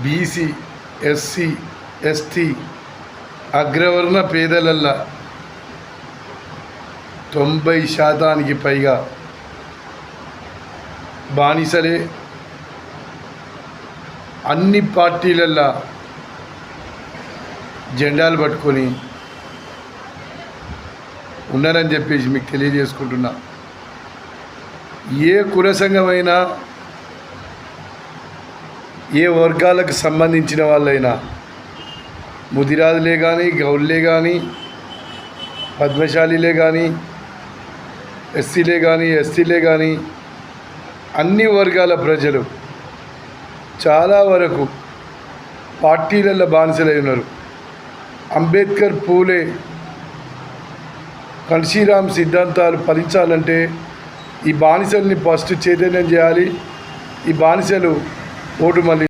BC, SC, ST అగ్రవర్ణ పేదలల్లా 90% పైగా బానిసలే. అన్ని పార్టీలల్లా జెండాలు పట్టుకొని ఉన్నారని చెప్పేసి మీకు తెలియజేసుకుంటున్నా. ఏ కుల సంఘమైనా, ఏ వర్గాలకు సంబంధించిన వాళ్ళైనా, ముదిరాజులే కానీ, గౌళ్ళే కానీ, పద్మశాలిలే కానీ, ఎస్సీలే కానీ, ఎస్టీలే కానీ, అన్ని వర్గాల ప్రజలు చాలా వరకు పార్టీలలో బానిసలై ఉన్నారు. అంబేద్కర్, పూలే, కన్షీరామ్ సిద్ధాంతాలు ఫలించాలంటే ఈ బానిసల్ని ఫస్ట్ చైతన్యం చేయాలి. ఈ బానిసలు ఓటు మళ్ళీ